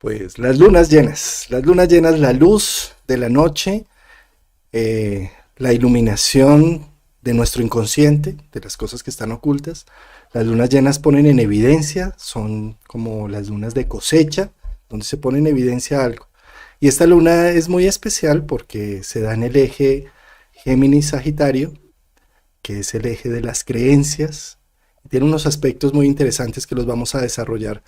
Pues las lunas llenas, la luz de la noche, la iluminación de nuestro inconsciente, de las cosas que están ocultas. Las lunas llenas ponen en evidencia, son como las lunas de cosecha, donde se pone en evidencia algo. Y esta luna es muy especial porque se da en el eje Géminis-Sagitario, que es el eje de las creencias. Tiene unos aspectos muy interesantes que los vamos a desarrollar.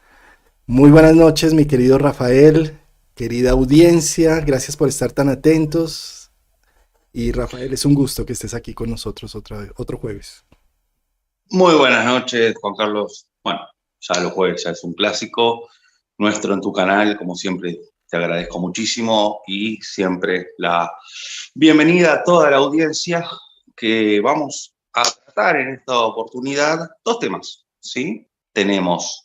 Muy buenas noches, mi querido Rafael, querida audiencia, gracias por estar tan atentos. Y Rafael, es un gusto que estés aquí con nosotros otro jueves. Muy buenas noches, Juan Carlos. Bueno, ya los jueves ya es un clásico nuestro en tu canal, como siempre te agradezco muchísimo y siempre la bienvenida a toda la audiencia que vamos a tratar en esta oportunidad dos temas, ¿sí? Tenemos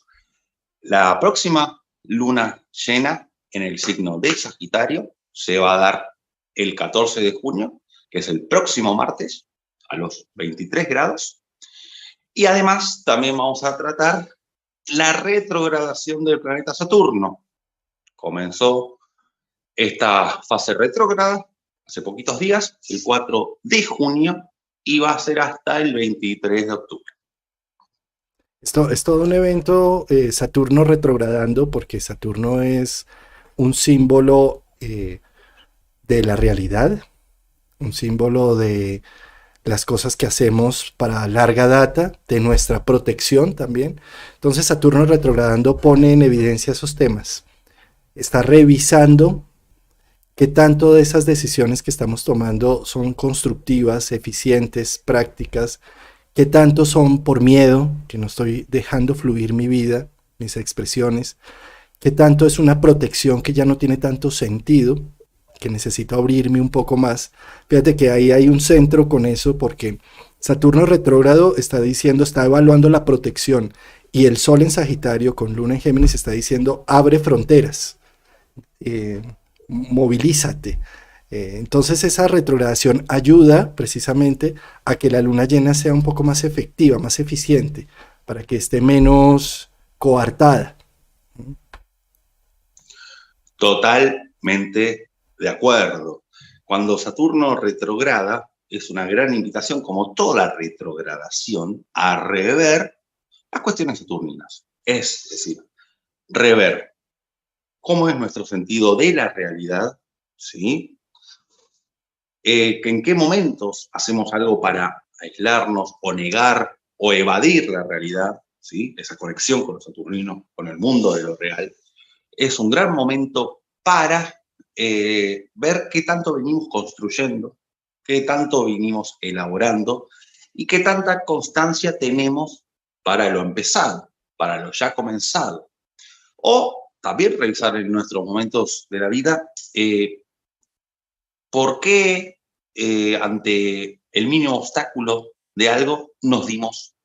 la próxima luna llena en el signo de Sagitario, se va a dar el 14 de junio, que es el próximo martes, a los 23 grados. Y además también vamos a tratar la retrogradación del planeta Saturno. Comenzó esta fase retrógrada hace poquitos días, el 4 de junio, y va a ser hasta el 23 de octubre. Esto es todo un evento, Saturno retrogradando, porque Saturno es un símbolo de la realidad, un símbolo de las cosas que hacemos para larga data, de nuestra protección también. Entonces Saturno retrogradando pone en evidencia esos temas. Está revisando qué tanto de esas decisiones que estamos tomando son constructivas, eficientes, prácticas, qué tanto son por miedo, que no estoy dejando fluir mi vida, mis expresiones, qué tanto es una protección que ya no tiene tanto sentido, que necesito abrirme un poco más. Fíjate que ahí hay un centro con eso, porque Saturno retrógrado está diciendo, está evaluando la protección, y el Sol en Sagitario con Luna en Géminis está diciendo, abre fronteras, movilízate. Entonces esa retrogradación ayuda precisamente a que la luna llena sea un poco más efectiva, más eficiente, para que esté menos coartada. Totalmente de acuerdo. Cuando Saturno retrograda, es una gran invitación, como toda retrogradación, a rever las cuestiones saturninas. Es decir, rever cómo es nuestro sentido de la realidad, ¿sí? En qué momentos hacemos algo para aislarnos o negar o evadir la realidad, ¿sí? Esa conexión con lo saturnino, con el mundo de lo real. Es un gran momento para ver qué tanto venimos construyendo, qué tanto venimos elaborando y qué tanta constancia tenemos para lo empezado, para lo ya comenzado. O también revisar en nuestros momentos de la vida por qué ante el mínimo obstáculo de algo nos dimos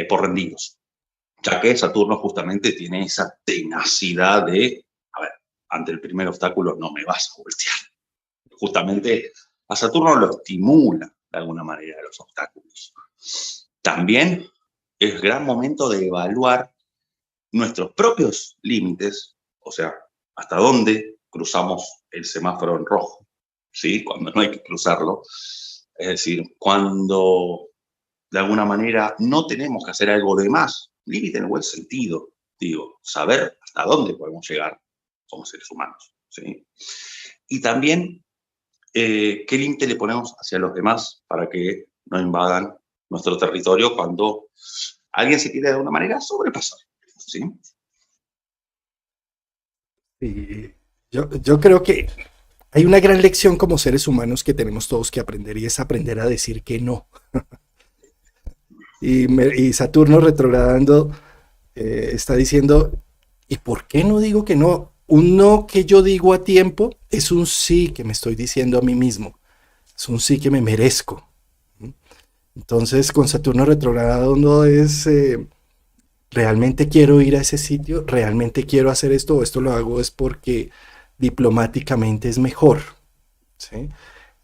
por rendidos. Ya que Saturno justamente tiene esa tenacidad de, a ver, ante el primer obstáculo no me vas a voltear. Justamente a Saturno lo estimula de alguna manera los obstáculos. También es gran momento de evaluar nuestros propios límites, o sea, hasta dónde cruzamos el semáforo en rojo, ¿sí? Cuando no hay que cruzarlo. Es decir, cuando de alguna manera no tenemos que hacer algo de más, límite en el buen sentido, digo, saber hasta dónde podemos llegar como seres humanos, ¿sí? Y también qué límite le ponemos hacia los demás para que no invadan nuestro territorio cuando alguien se quiere de alguna manera sobrepasar, ¿sí? Y yo creo que hay una gran lección como seres humanos que tenemos todos que aprender, y es aprender a decir que no. Y Saturno retrogradando está diciendo, ¿y por qué no digo que no? Un no que yo digo a tiempo es un sí que me estoy diciendo a mí mismo, es un sí que me merezco. Entonces con Saturno retrogradando es, ¿realmente quiero ir a ese sitio? ¿Realmente quiero hacer esto? ¿O esto lo hago es porque diplomáticamente es mejor? ¿Sí?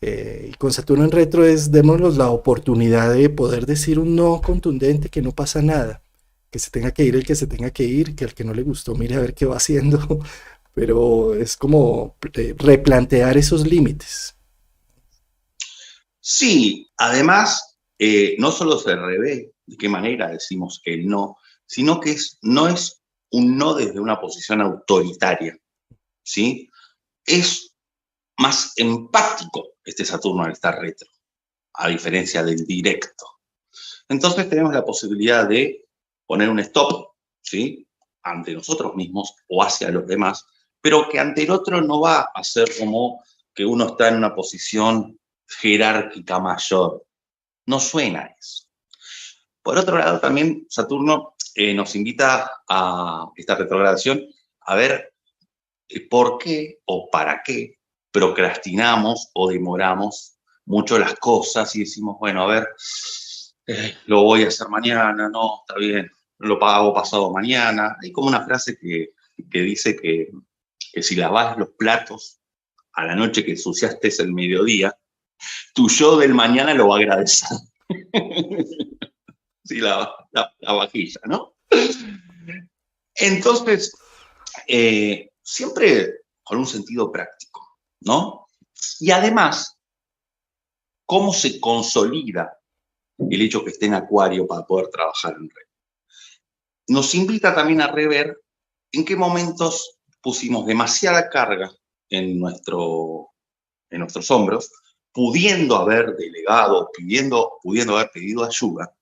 Y con Saturno en retro es démonos la oportunidad de poder decir un no contundente, que no pasa nada. que se tenga que ir el que se tenga que ir, que al que no le gustó mire a ver qué va haciendo, pero es como replantear esos límites. Sí, además, no solo se revé de qué manera decimos el no, sino que no es un no desde una posición autoritaria, ¿sí? Es más empático este Saturno al estar retro, a diferencia del directo. Entonces tenemos la posibilidad de poner un stop, ¿sí? Ante nosotros mismos o hacia los demás, pero que ante el otro no va a ser como que uno está en una posición jerárquica mayor. No suena eso. Por otro lado, también Saturno nos invita a esta retrogradación a ver por qué o para qué procrastinamos o demoramos mucho las cosas y decimos, bueno, a ver, lo voy a hacer mañana, no, está bien, lo pago pasado mañana. Hay como una frase que dice que si lavas los platos a la noche que ensuciaste el mediodía, tu yo del mañana lo va a agradecer. Sí, la vajilla, ¿no? Entonces, siempre con un sentido práctico, ¿no? Y además, ¿cómo se consolida el hecho que esté en Acuario para poder trabajar en red? Nos invita también a rever en qué momentos pusimos demasiada carga en nuestros hombros, pudiendo haber delegado, pudiendo haber pedido ayuda,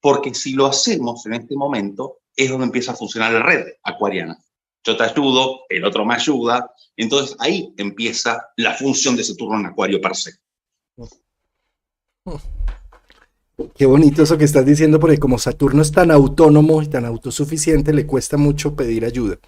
porque si lo hacemos en este momento, es donde empieza a funcionar la red acuariana. Yo te ayudo, el otro me ayuda, entonces ahí empieza la función de Saturno en Acuario per se. Qué bonito eso que estás diciendo, porque como Saturno es tan autónomo y tan autosuficiente, le cuesta mucho pedir ayuda.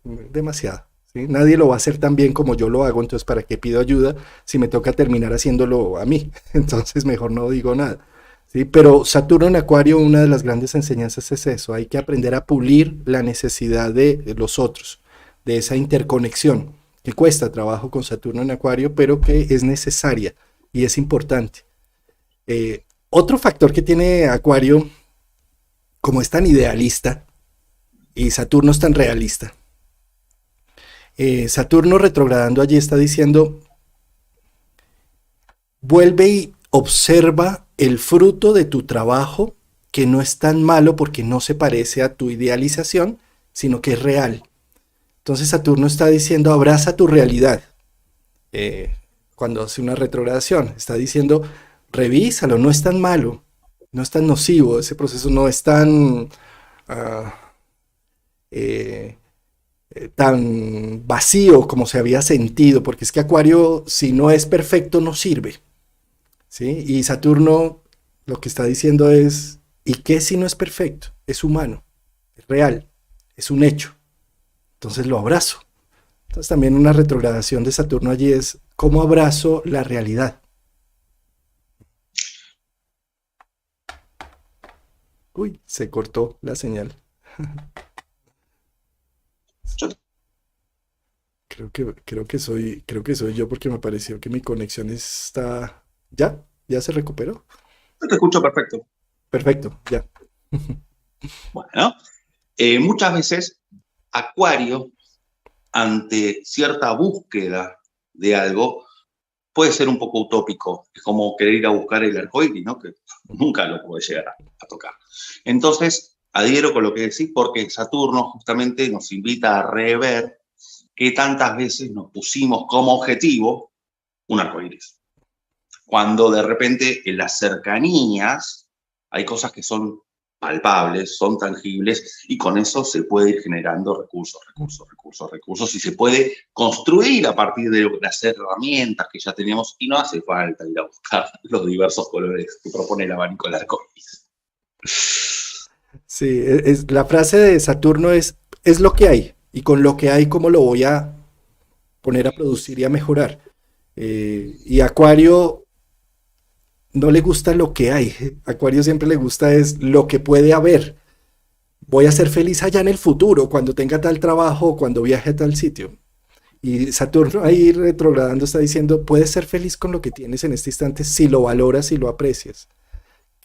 Demasiado. ¿Sí? Nadie lo va a hacer tan bien como yo lo hago, entonces ¿para qué pido ayuda si me toca terminar haciéndolo a mí? Entonces mejor no digo nada. ¿Sí? Pero Saturno en Acuario, una de las grandes enseñanzas es eso, hay que aprender a pulir la necesidad de los otros, de esa interconexión, que cuesta trabajo con Saturno en Acuario, pero que es necesaria y es importante. Otro factor que tiene Acuario, como es tan idealista y Saturno es tan realista, Saturno retrogradando allí está diciendo, vuelve y observa el fruto de tu trabajo, que no es tan malo porque no se parece a tu idealización, sino que es real. Entonces Saturno está diciendo, abraza tu realidad. Cuando hace una retrogradación, está diciendo, revísalo, no es tan malo, no es tan nocivo, ese proceso no es tan... tan vacío como se había sentido, porque es que Acuario, si no es perfecto, no sirve. ¿Sí? Y Saturno lo que está diciendo es, ¿y qué si no es perfecto? Es humano, es real, es un hecho. Entonces lo abrazo. Entonces también una retrogradación de Saturno allí es, ¿cómo abrazo la realidad? Uy, se cortó la señal. Creo que soy yo porque me pareció que mi conexión está... ¿Ya se recuperó? Yo te escucho perfecto. Perfecto, ya. Bueno, muchas veces Acuario, ante cierta búsqueda de algo, puede ser un poco utópico. Es como querer ir a buscar el arcoíris, ¿no? Que nunca lo puede llegar a tocar. Entonces, adhiero con lo que decís porque Saturno justamente nos invita a rever que tantas veces nos pusimos como objetivo un arcoíris. Cuando de repente en las cercanías hay cosas que son palpables, son tangibles, y con eso se puede ir generando recursos, y se puede construir a partir de las herramientas que ya tenemos, y no hace falta ir a buscar los diversos colores que propone el abanico del arcoíris. Sí, la frase de Saturno es lo que hay, y con lo que hay, ¿cómo lo voy a poner a producir y a mejorar? Y Acuario no le gusta lo que hay. Acuario siempre le gusta es lo que puede haber. Voy a ser feliz allá en el futuro, cuando tenga tal trabajo, cuando viaje a tal sitio. Y Saturno ahí retrogradando está diciendo, puedes ser feliz con lo que tienes en este instante si lo valoras y lo aprecias.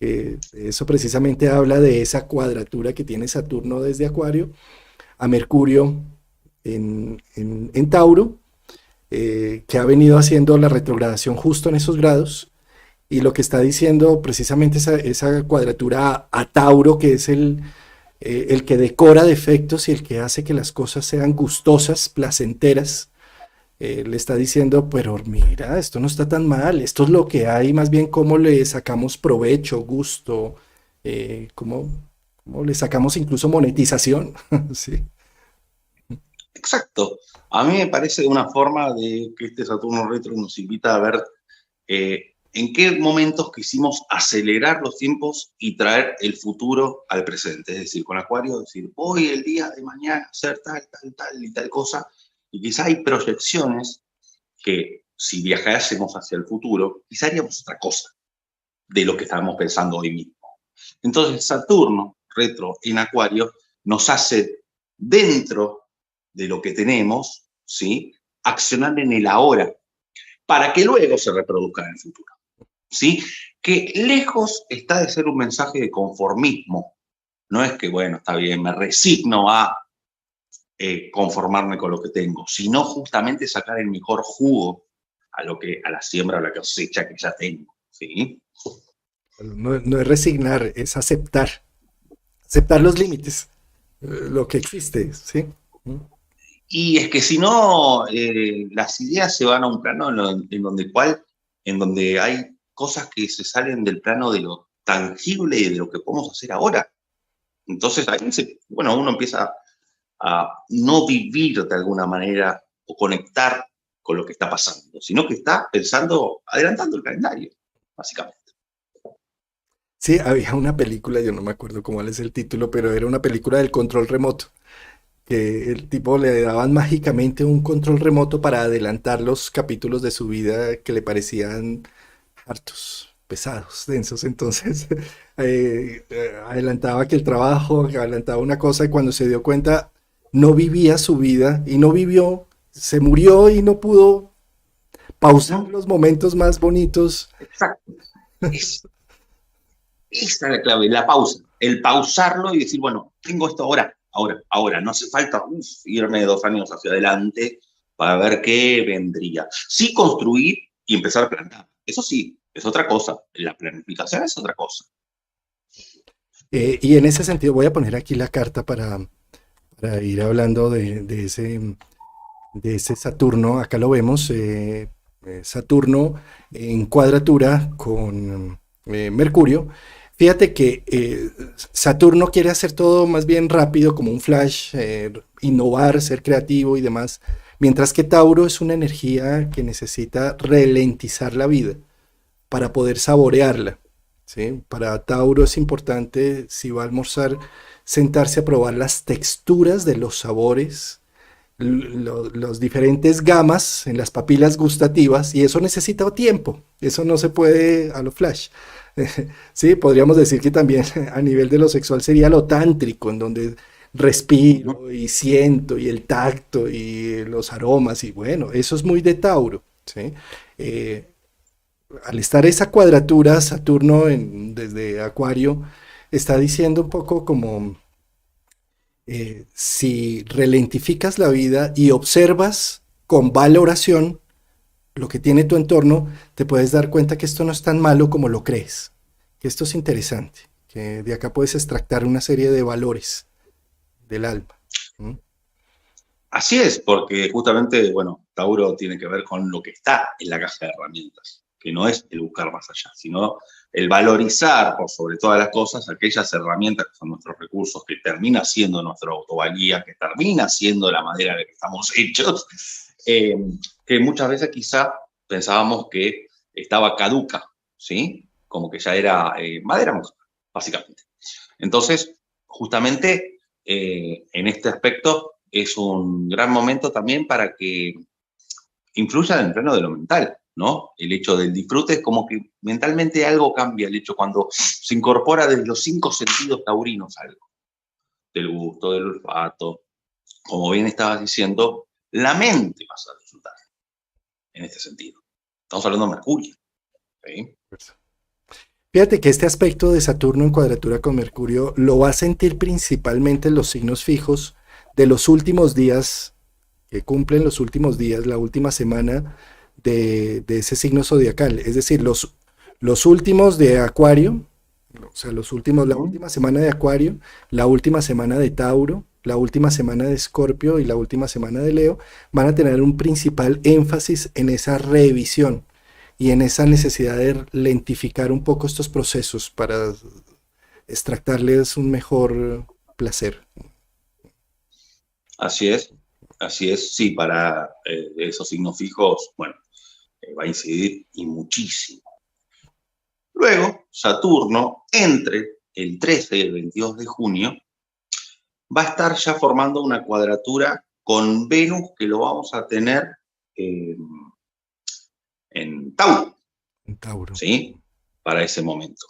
que eso precisamente habla de esa cuadratura que tiene Saturno desde Acuario a Mercurio en Tauro, que ha venido haciendo la retrogradación justo en esos grados. Y lo que está diciendo precisamente esa cuadratura a Tauro, que es el que decora defectos y el que hace que las cosas sean gustosas, placenteras, le está diciendo, pero mira, esto no está tan mal, esto es lo que hay, más bien cómo le sacamos provecho, gusto, cómo, cómo le sacamos incluso monetización. Sí. Exacto. A mí me parece una forma de que este Saturno retro nos invita a ver en qué momentos quisimos acelerar los tiempos y traer el futuro al presente. Es decir, con Acuario, decir, hoy, el día de mañana, hacer tal, tal, tal y tal cosa. Y quizá hay proyecciones que si viajásemos hacia el futuro, quizá haríamos otra cosa de lo que estábamos pensando hoy mismo. Entonces, Saturno retro en Acuario nos hace dentro de lo que tenemos, ¿sí? Accionar en el ahora, para que luego se reproduzca en el futuro, ¿sí? Que lejos está de ser un mensaje de conformismo. No es que, bueno, está bien, me resigno a conformarme con lo que tengo, sino justamente sacar el mejor jugo a la siembra, a la cosecha que ya tengo, ¿sí? No, no es resignar, es aceptar, aceptar los límites, lo que existe, ¿sí? Y es que si no, las ideas se van a un plano en donde hay cosas que se salen del plano de lo tangible y de lo que podemos hacer ahora. Entonces, ahí bueno, uno empieza a no vivir de alguna manera o conectar con lo que está pasando, sino que está pensando, adelantando el calendario, básicamente. Sí, había una película, yo no me acuerdo cómo es el título, pero era una película del control remoto, que el tipo le daban mágicamente un control remoto para adelantar los capítulos de su vida que le parecían hartos, pesados, densos. Entonces, adelantaba que el trabajo, adelantaba una cosa y cuando se dio cuenta, no vivía su vida y no vivió, se murió y no pudo pausar ¿No? los momentos más bonitos. Exacto. Es, Esa es la clave, la pausa. El pausarlo y decir, bueno, tengo esto ahora, ahora, ahora. No hace falta irme 2 años hacia adelante para ver qué vendría. Sí construir y empezar a planear. Eso sí, es otra cosa. La planificación es otra cosa. Y en ese sentido, voy a poner aquí la carta para ir hablando de ese Saturno. Acá lo vemos, Saturno en cuadratura con Mercurio. Fíjate que Saturno quiere hacer todo más bien rápido, como un flash, innovar, ser creativo y demás, mientras que Tauro es una energía que necesita ralentizar la vida para poder saborearla. ¿Sí? Para Tauro es importante, si va a almorzar, sentarse a probar las texturas de los sabores, los diferentes gamas en las papilas gustativas, y eso necesita tiempo, eso no se puede a lo flash. Sí, podríamos decir que también a nivel de lo sexual sería lo tántrico, en donde respiro y siento y el tacto y los aromas, y bueno, eso es muy de Tauro. ¿Sí? Eh, Al estar esa cuadratura, Saturno desde Acuario, está diciendo un poco como si ralentificas la vida y observas con valoración lo que tiene tu entorno, te puedes dar cuenta que esto no es tan malo como lo crees, que esto es interesante, que de acá puedes extractar una serie de valores del alma. ¿Mm? Así es, porque justamente, bueno, Tauro tiene que ver con lo que está en la caja de herramientas, que no es el buscar más allá, sino el valorizar por sobre todas las cosas aquellas herramientas que son nuestros recursos, que termina siendo nuestra autovalía, que termina siendo la madera de que estamos hechos, eh, que muchas veces quizá pensábamos que estaba caduca, ¿sí? Como que ya era madera mojada, básicamente. Entonces, justamente en este aspecto es un gran momento también para que influya en el plano de lo mental, ¿no? El hecho del disfrute es como que mentalmente algo cambia, el hecho cuando se incorpora desde los 5 sentidos taurinos algo, del gusto, del olfato, como bien estabas diciendo, la mente pasa a disfrutar en este sentido. Estamos hablando de Mercurio, ¿sí? Fíjate que este aspecto de Saturno en cuadratura con Mercurio lo va a sentir principalmente en los signos fijos de los últimos días, que cumplen los últimos días, la última semana de ese signo zodiacal. Es decir, los últimos de Acuario, o sea, los últimos, la Ujú. última semana de Acuario, la última semana de Tauro, la última semana de Escorpio y la última semana de Leo, van a tener un principal énfasis en esa revisión y en esa necesidad de lentificar un poco estos procesos para extractarles un mejor placer. Así es, sí, para esos signos fijos, bueno, va a incidir y muchísimo. Luego, Saturno, entre el 13 y el 22 de junio, va a estar ya formando una cuadratura con Venus que lo vamos a tener eh, en Tauro, Un Tauro. ¿sí? Para ese momento.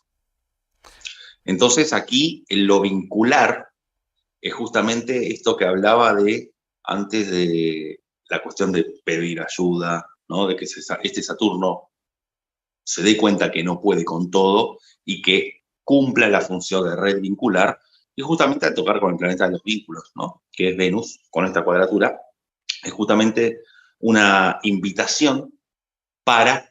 Entonces aquí en lo vincular es justamente esto que hablaba de antes de la cuestión de pedir ayuda, ¿no? De que este Saturno se dé cuenta que no puede con todo y que cumpla la función de red vincular, y justamente al tocar con el planeta de los vínculos, ¿no? Que es Venus, con esta cuadratura, es justamente una invitación para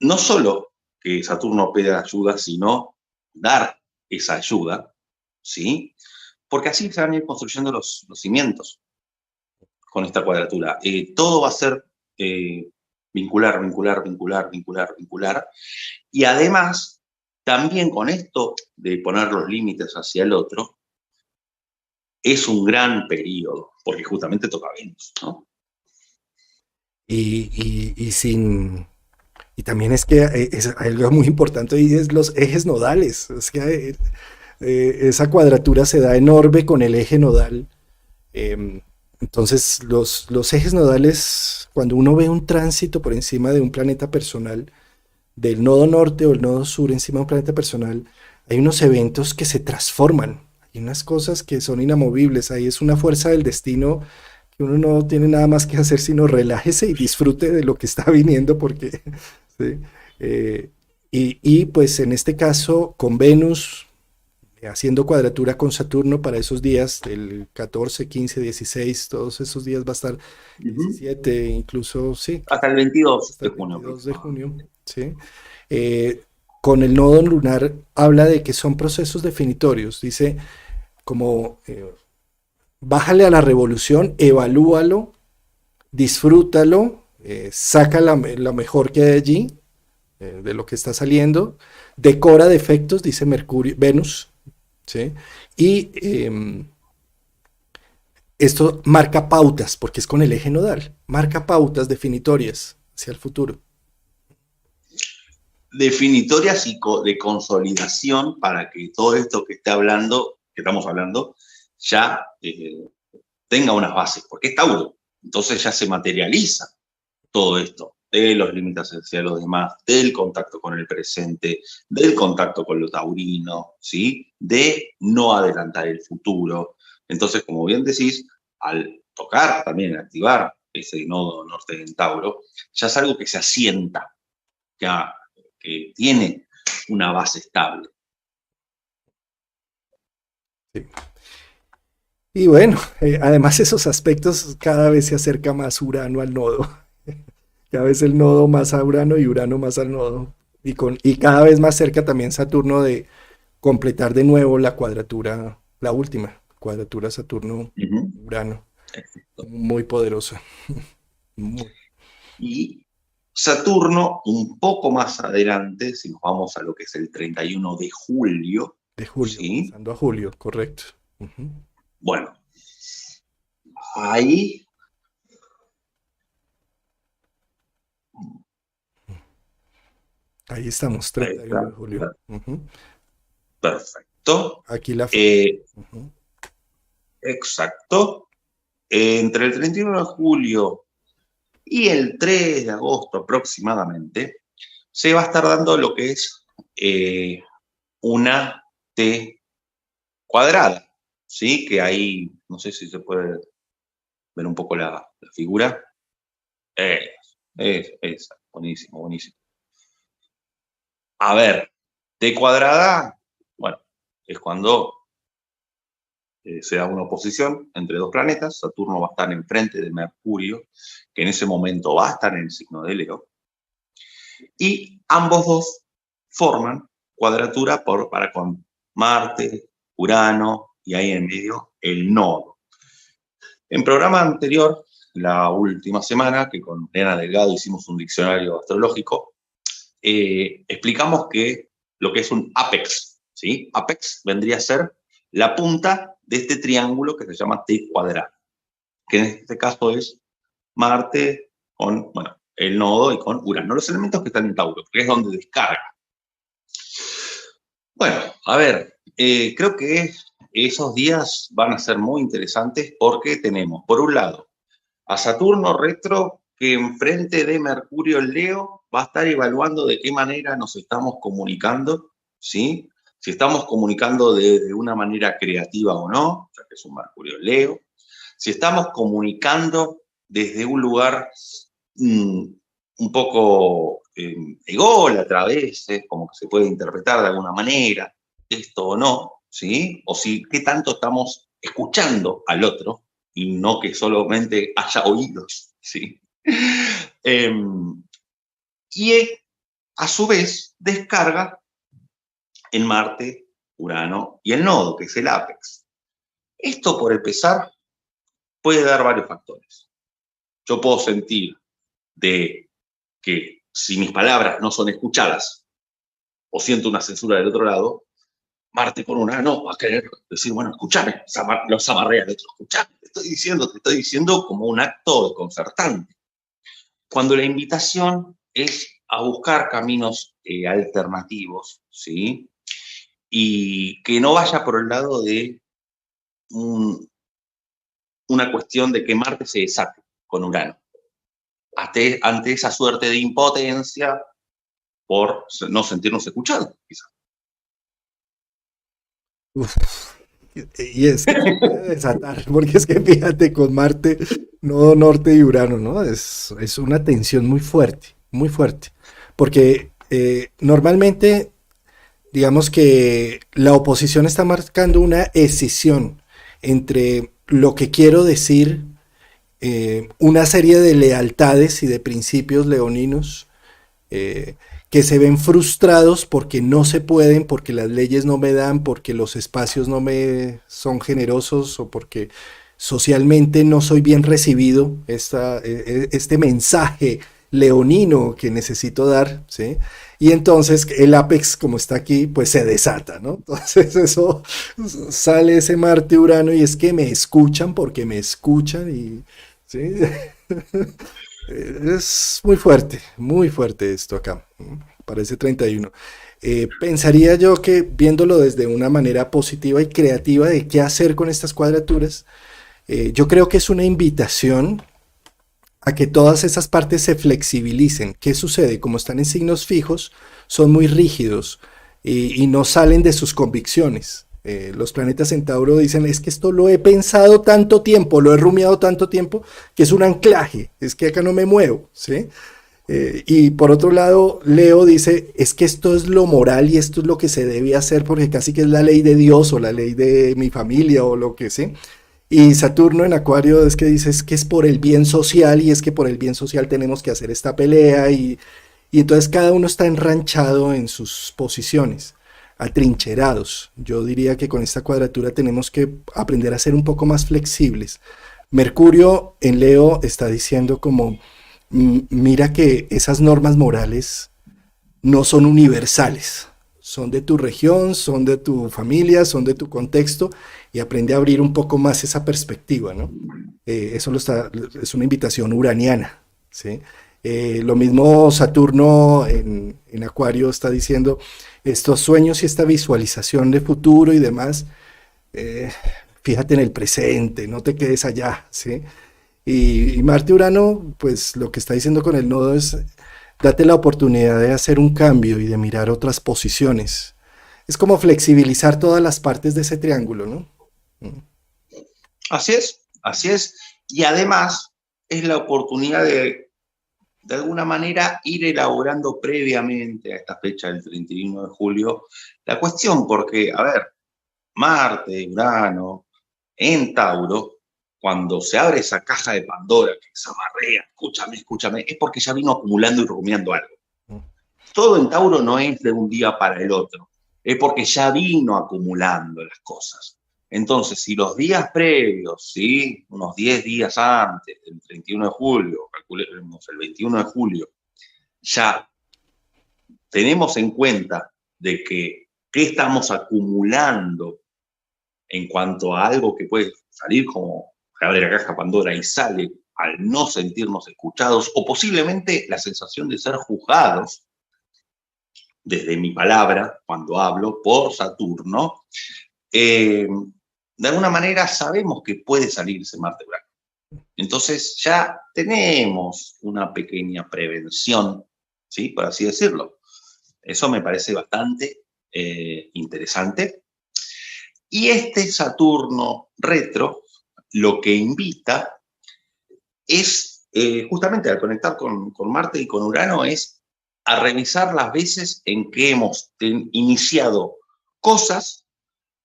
no solo que Saturno pida ayuda, sino dar esa ayuda, ¿sí? Porque así se van a ir construyendo los cimientos con esta cuadratura. Todo va a ser eh, vincular, vincular, vincular, vincular, vincular. Y además, también con esto de poner los límites hacia el otro, es un gran periodo, porque justamente toca Venus, ¿no? Y sin. Y también es que es algo muy importante y es los ejes nodales. Es que esa cuadratura se da enorme con el eje nodal. Eh, entonces, los ejes nodales, cuando uno ve un tránsito por encima de un planeta personal, del nodo norte o el nodo sur encima de un planeta personal, hay unos eventos que se transforman. Hay unas cosas que son inamovibles. Ahí es una fuerza del destino que uno no tiene nada más que hacer sino relájese y disfrute de lo que está viniendo porque, ¿sí? Eh, pues en este caso con Venus haciendo cuadratura con Saturno para esos días, el 14, 15, 16, todos esos días va a estar Uh -huh. 17, incluso, sí, Hasta el 22 hasta de el junio 22 de aproximadamente. junio, ¿sí? Con el nodo lunar habla de que son procesos definitorios, dice como bájale a la revolución, evalúalo, disfrútalo, saca la mejor que hay allí, de lo que está saliendo, decora defectos, dice Mercurio, Venus, ¿sí? Y esto marca pautas, porque es con el eje nodal, marca pautas definitorias hacia el futuro. Definitorias y de consolidación para que todo esto que estamos hablando, ya tenga unas bases, porque es Tauro. Entonces ya se materializa todo esto, de los límites hacia los demás, del contacto con el presente, del contacto con lo taurino, ¿sí? De no adelantar el futuro. Entonces, como bien decís, al tocar también, activar ese nodo norte en Tauro, ya es algo que se asienta, ya, que tiene una base estable. Sí. Y bueno, además esos aspectos cada vez se acerca más Urano al nodo. Cada vez el nodo más a Urano y Urano más al nodo. Y cada vez más cerca también Saturno de completar de nuevo la cuadratura, la última cuadratura Uh -huh. Saturno-Urano. Muy poderosa. Muy. Y Saturno, un poco más adelante, si nos vamos a lo que es el 31 de julio, De julio, ¿sí? pasando a julio, correcto. Uh -huh. Bueno, ahí, Ahí estamos, ahí 31 está, de julio. Uh -huh. perfecto. Aquí la fecha. Eh, Uh -huh. exacto. Entre el 31 de julio y el 3 de agosto aproximadamente, se va a estar dando lo que es una T cuadrada, ¿sí? Que ahí, no sé si se puede ver un poco la figura. Es, buenísimo, buenísimo. A ver, T cuadrada, bueno, es cuando se da una oposición entre dos planetas. Saturno va a estar enfrente de Mercurio, que en ese momento va a estar en el signo de Leo, y ambos dos forman cuadratura para con Marte, Urano, y ahí en medio el nodo. En programa anterior, la última semana, que con Elena Delgado hicimos un diccionario astrológico, explicamos que lo que es un apex, ¿sí? Apex vendría a ser la punta de este triángulo que se llama T cuadrado, que en este caso es Marte con, bueno, el nodo y con Urano, los elementos que están en Tauro, que es donde descarga. Bueno, a ver, creo que esos días van a ser muy interesantes porque tenemos, por un lado, a Saturno retro, que enfrente de Mercurio en Leo va a estar evaluando de qué manera nos estamos comunicando, ¿sí? Si estamos comunicando de una manera creativa o no, ya que es un Mercurio en Leo. Si estamos comunicando desde un lugar un poco ególatra a veces, como que se puede interpretar de alguna manera, esto o no, ¿sí? O si qué tanto estamos escuchando al otro, y no que solamente haya oídos, ¿sí? Eh, y a su vez descarga en Marte, Urano y el nodo, que es el ápex. Esto, por empezar, puede dar varios factores. Yo puedo sentir de que si mis palabras no son escuchadas o siento una censura del otro lado, Marte con Urano va a querer decir, bueno, escúchame, los amarrea al otro, escúchame, te estoy diciendo como un acto desconcertante. Cuando la invitación es a buscar caminos alternativos, ¿sí? Y que no vaya por el lado de una cuestión de que Marte se desate con Urano. Ante esa suerte de impotencia por no sentirnos escuchados, quizás. Uf, y es que se puede desatar, porque es que fíjate, con Marte, no Norte y Urano, ¿no? Es una tensión muy fuerte, muy fuerte. Porque normalmente, digamos que la oposición está marcando una escisión entre lo que quiero decir, una serie de lealtades y de principios leoninos, eh, que se ven frustrados porque no se pueden, porque las leyes no me dan, porque los espacios no me son generosos o porque socialmente no soy bien recibido este mensaje leonino que necesito dar, ¿sí? Y entonces el Apex, como está aquí, pues se desata, ¿no? Entonces eso sale ese Marte Urano y es que me escuchan porque me escuchan y, ¿sí? Es muy fuerte esto acá, parece 31. Pensaría yo que viéndolo desde una manera positiva y creativa de qué hacer con estas cuadraturas, yo creo que es una invitación a que todas esas partes se flexibilicen. ¿Qué sucede? Como están en signos fijos, son muy rígidos y no salen de sus convicciones. Los planetas Centauro dicen, es que esto lo he pensado tanto tiempo, lo he rumiado tanto tiempo, que es un anclaje, es que acá no me muevo, ¿sí? Y por otro lado, Leo dice, es que esto es lo moral y esto es lo que se debe hacer porque casi que es la ley de Dios o la ley de mi familia o lo que sea. Y Saturno en Acuario es que dice, es que es por el bien social y es que por el bien social tenemos que hacer esta pelea y entonces cada uno está enranchado en sus posiciones, atrincherados. Yo diría que con esta cuadratura tenemos que aprender a ser un poco más flexibles. Mercurio en Leo está diciendo como, mira que esas normas morales no son universales, son de tu región, son de tu familia, son de tu contexto y aprende a abrir un poco más esa perspectiva, ¿no? Es una invitación uraniana, ¿sí? Lo mismo Saturno en Acuario está diciendo, estos sueños y esta visualización de futuro y demás, eh, fíjate en el presente, no te quedes allá, ¿sí? Y Marte Urano, pues lo que está diciendo con el nodo es, date la oportunidad de hacer un cambio y de mirar otras posiciones. Es como flexibilizar todas las partes de ese triángulo, ¿no? Así es, así es. Y además es la oportunidad de de alguna manera ir elaborando previamente a esta fecha del 31 de julio la cuestión, porque, a ver, Marte, Urano, en Tauro, cuando se abre esa caja de Pandora que se amarrea, escúchame, es porque ya vino acumulando y rumiando algo. Todo en Tauro no es de un día para el otro, es porque ya vino acumulando las cosas. Entonces, si los días previos, ¿sí? Unos 10 días antes del 31 de julio, calculemos el 21 de julio, ya tenemos en cuenta de que qué estamos acumulando en cuanto a algo que puede salir como que abre la caja Pandora y sale al no sentirnos escuchados o posiblemente la sensación de ser juzgados desde mi palabra cuando hablo por Saturno, de alguna manera sabemos que puede salirse Marte Urano. Entonces ya tenemos una pequeña prevención, ¿sí? Por así decirlo. Eso me parece bastante interesante. Y este Saturno retro lo que invita es, justamente al conectar con Marte y con Urano, es a revisar las veces en que hemos iniciado cosas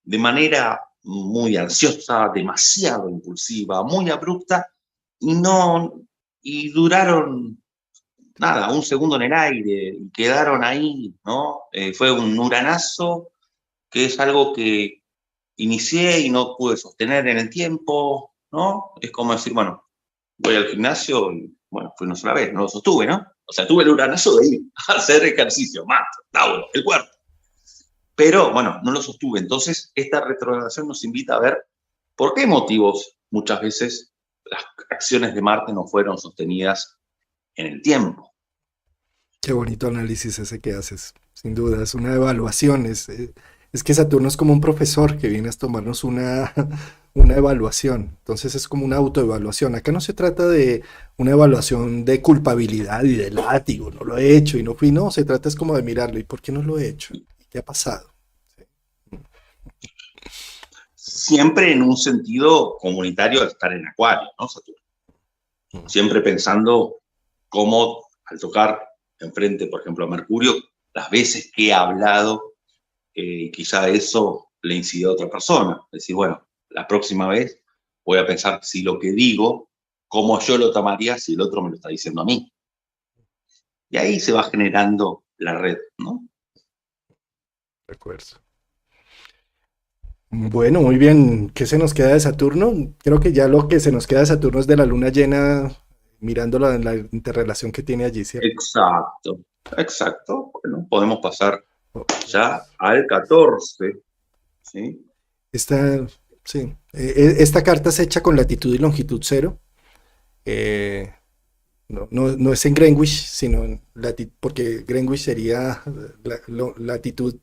de manera muy ansiosa, demasiado impulsiva, muy abrupta, y duraron nada, un segundo en el aire, y quedaron ahí, ¿no? Fue un uranazo, que es algo que inicié y no pude sostener en el tiempo, ¿no? Es como decir, bueno, voy al gimnasio y, bueno, fui una sola vez, no lo sostuve, ¿no? O sea, tuve el uranazo de ir a hacer ejercicio, más, Tauro, el cuerpo. Pero, bueno, no lo sostuve. Entonces, esta retrogradación nos invita a ver por qué motivos muchas veces las acciones de Marte no fueron sostenidas en el tiempo. Qué bonito análisis ese que haces, sin duda, es una evaluación, es que Saturno es como un profesor que viene a tomarnos una, una evaluación, entonces es como una autoevaluación. Acá no se trata de una evaluación de culpabilidad y de látigo, no lo he hecho y no fui, no, se trata es como de mirarlo, ¿y por qué no lo he hecho? ¿Qué ha pasado? Siempre en un sentido comunitario al estar en Acuario, ¿no, Saturno? Siempre pensando cómo al tocar enfrente, por ejemplo, a Mercurio, las veces que he hablado, quizá eso le incidió a otra persona. Es decir, bueno, la próxima vez voy a pensar si lo que digo, cómo yo lo tomaría si el otro me lo está diciendo a mí. Y ahí se va generando la red, ¿no? De acuerdo. Bueno, muy bien. ¿Qué se nos queda de Saturno? Creo que ya lo que se nos queda de Saturno es de la luna llena, mirando la interrelación que tiene allí, ¿cierto? Exacto, exacto. Bueno, podemos pasar Oh, ya al 14, ¿sí? esta, sí, esta carta se echa con latitud y longitud cero. Eh, no es en Greenwich, sino en latitud, porque Greenwich sería latitud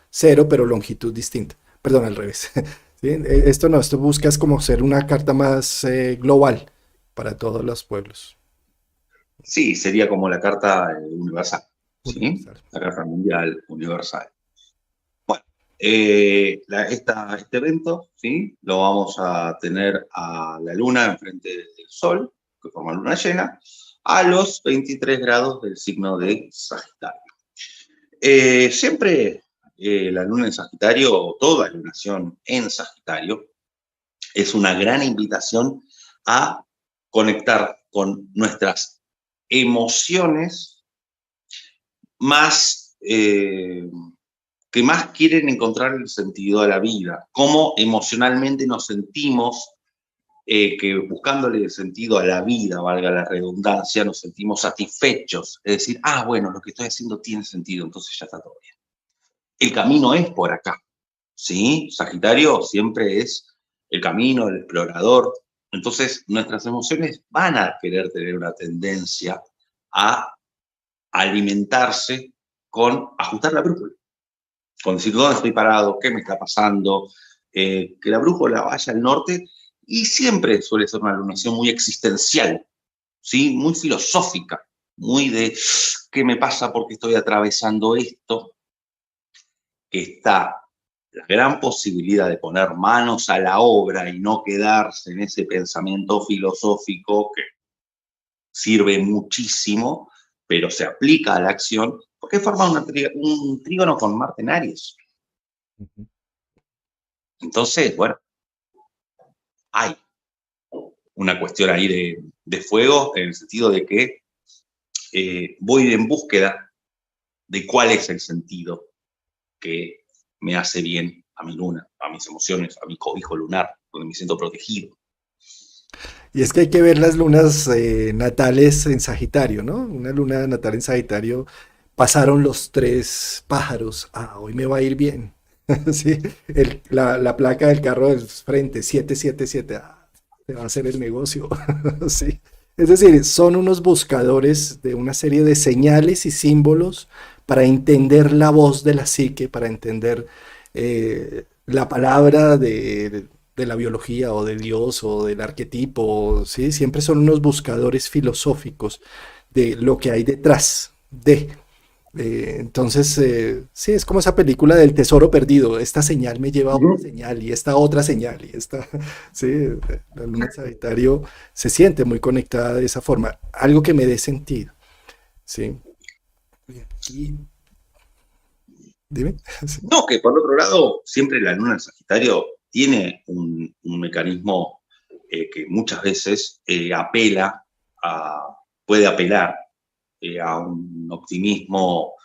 cero, pero longitud distinta. Perdón, al revés. ¿Sí? Esto no, esto buscas como ser una carta más global para todos los pueblos. Sí, sería como la carta universal, ¿sí? Universal. La carta mundial universal. Bueno, este evento, ¿sí? Lo vamos a tener a la luna enfrente del sol, que forma luna llena, a los 23 grados del signo de Sagitario. Siempre la luna en Sagitario, toda lunación en Sagitario, es una gran invitación a conectar con nuestras emociones más, que más quieren encontrar el sentido a la vida, cómo emocionalmente nos sentimos que buscándole el sentido a la vida, valga la redundancia, nos sentimos satisfechos, es decir, bueno, lo que estoy haciendo tiene sentido, entonces ya está todo bien. El camino es por acá, ¿sí? Sagitario siempre es el camino, el explorador, entonces nuestras emociones van a querer tener una tendencia a alimentarse con ajustar la brújula, con decir dónde estoy parado, qué me está pasando, que la brújula vaya al norte y siempre suele ser una iluminación muy existencial, ¿sí? Muy filosófica, muy de qué me pasa porque estoy atravesando esto, que está la gran posibilidad de poner manos a la obra y no quedarse en ese pensamiento filosófico que sirve muchísimo, pero se aplica a la acción porque forma un trígono con Marte en Aries. Entonces, bueno, hay una cuestión ahí de fuego en el sentido de que voy en búsqueda de cuál es el sentido que me hace bien a mi luna, a mis emociones, a mi cobijo lunar, donde me siento protegido. Y es que hay que ver las lunas natales en Sagitario, ¿no? Una luna natal en Sagitario, pasaron los tres pájaros. Ah, hoy me va a ir bien. Sí, la placa del carro del frente, 777. Ah, te va a hacer el negocio. Sí. Es decir, son unos buscadores de una serie de señales y símbolos para entender la voz de la psique, para entender la palabra de la biología o de Dios o del arquetipo, ¿sí? Siempre son unos buscadores filosóficos de lo que hay detrás de. Entonces, sí, es como esa película del tesoro perdido. Esta señal me lleva a otra señal y esta otra señal y esta, sí, la luna en Sagitario se siente muy conectada de esa forma. Algo que me dé sentido, sí. Y, dime. Sí. No, que por otro lado, siempre la luna en Sagitario tiene un mecanismo que muchas veces puede apelar a un optimismo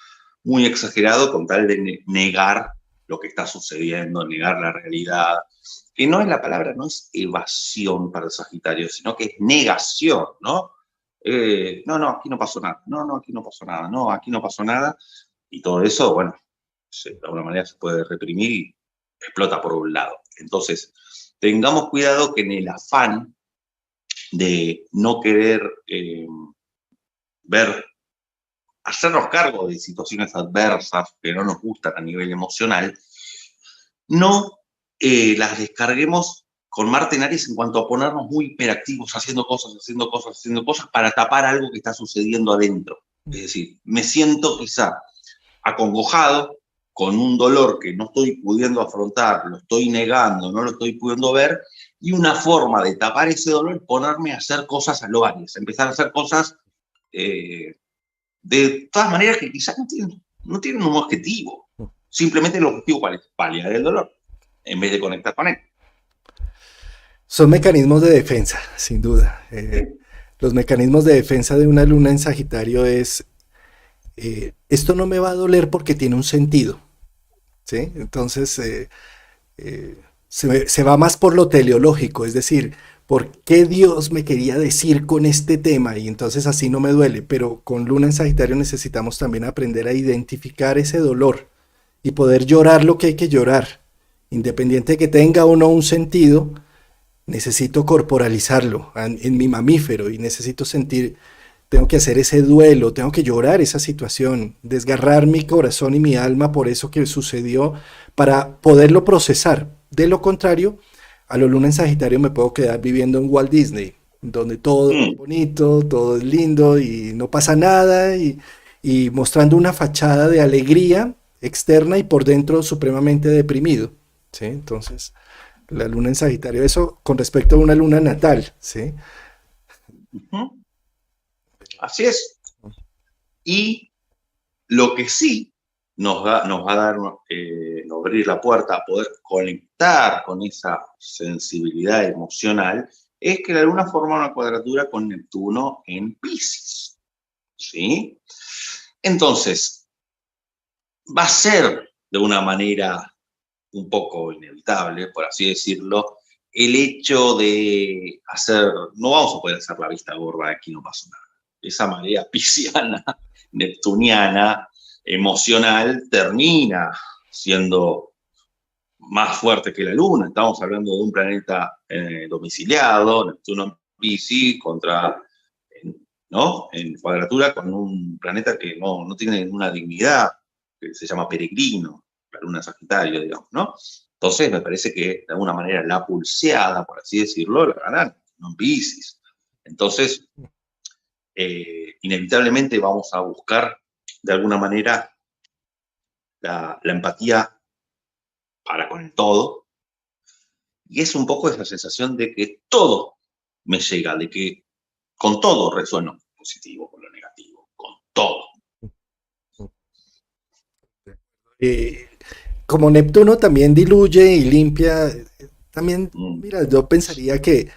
muy exagerado con tal de negar lo que está sucediendo, negar la realidad, que no es la palabra, no es evasión para el Sagitario, sino que es negación, ¿no? No, aquí no pasó nada, no, aquí no pasó nada, no, aquí no pasó nada, y todo eso, bueno, de alguna manera se puede reprimir y explota por un lado. Entonces, tengamos cuidado que en el afán de no querer ver, hacernos cargo de situaciones adversas que no nos gustan a nivel emocional, no las descarguemos con Marte en Aries en cuanto a ponernos muy hiperactivos, haciendo cosas, para tapar algo que está sucediendo adentro. Es decir, me siento quizá acongojado, con un dolor que no estoy pudiendo afrontar, lo estoy negando, no lo estoy pudiendo ver, y una forma de tapar ese dolor es ponerme a hacer cosas a lo Aries, empezar a hacer cosas de todas maneras que quizás no tienen un objetivo. Simplemente el objetivo, ¿cuál es? Paliar el dolor, en vez de conectar con él. Son mecanismos de defensa, sin duda. Los mecanismos de defensa de una luna en Sagitario es, esto no me va a doler porque tiene un sentido, ¿sí? Entonces, se va más por lo teleológico, es decir, ¿por qué Dios me quería decir con este tema? Y entonces así no me duele, pero con Luna en Sagitario necesitamos también aprender a identificar ese dolor y poder llorar lo que hay que llorar. Independiente de que tenga o no un sentido, necesito corporalizarlo en mi mamífero y necesito sentir, tengo que hacer ese duelo, tengo que llorar esa situación, desgarrar mi corazón y mi alma por eso que sucedió para poderlo procesar. De lo contrario, a lo luna en Sagitario me puedo quedar viviendo en Walt Disney, donde todo es bonito, todo es lindo y no pasa nada y mostrando una fachada de alegría externa y por dentro supremamente deprimido. ¿Sí? Entonces, la luna en Sagitario, eso con respecto a una luna natal, ¿sí? Así es. Y lo que sí nos va a dar, nos abrir la puerta a poder conectar con esa sensibilidad emocional, es que la Luna forma una cuadratura con Neptuno en Piscis. ¿Sí? Entonces, va a ser de una manera un poco inevitable, por así decirlo, el hecho de no vamos a poder hacer la vista gorda, aquí no pasó nada. Esa marea pisciana, neptuniana, emocional, termina siendo más fuerte que la Luna. Estamos hablando de un planeta domiciliado, Neptuno en Piscis, ¿no? En cuadratura con un planeta que no tiene ninguna dignidad, que se llama peregrino, la luna Sagitario, digamos, ¿no? Entonces me parece que de alguna manera la pulseada, por así decirlo, la ganan, no en Piscis. Entonces, inevitablemente vamos a buscar de alguna manera la empatía para con el todo, y es un poco esa sensación de que todo me llega, de que con todo resueno positivo, con lo negativo, con todo. Eh, Como Neptuno también diluye y limpia, también, Mm. mira, yo pensaría que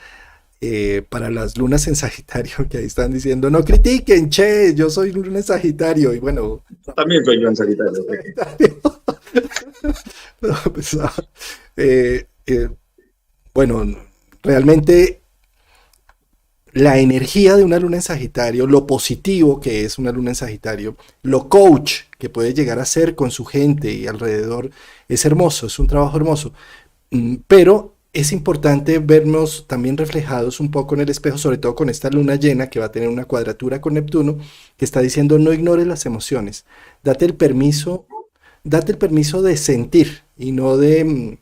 para las lunas en Sagitario, que ahí están diciendo, no critiquen, che, yo soy luna en Sagitario, y bueno, Yo también soy yo en Sagitario. Sagitario, no, pues, eh, eh, bueno, realmente la energía de una luna en Sagitario, lo positivo que es una luna en Sagitario, lo coach que puede llegar a ser con su gente y alrededor, es hermoso, es un trabajo hermoso. Pero es importante vernos también reflejados un poco en el espejo, sobre todo con esta luna llena que va a tener una cuadratura con Neptuno, que está diciendo no ignores las emociones, date el permiso, date el permiso de sentir y no de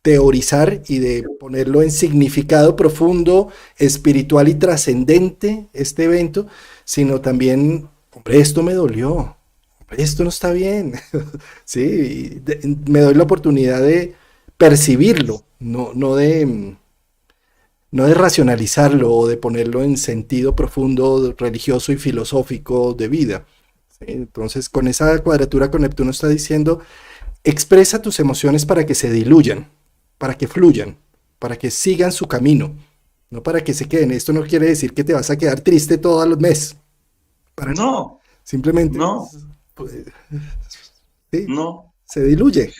teorizar y de ponerlo en significado profundo, espiritual y trascendente este evento, sino también, hombre, esto me dolió, hombre, esto no está bien, sí, me doy la oportunidad de percibirlo, no de racionalizarlo o de ponerlo en sentido profundo, religioso y filosófico de vida. ¿Sí? Entonces, con esa cuadratura con Neptuno está diciendo, expresa tus emociones para que se diluyan, para que fluyan, para que sigan su camino, no para que se queden. Esto no quiere decir que te vas a quedar triste todos los meses, para nada. No, Simplemente, no, pues, sí, no. se diluye.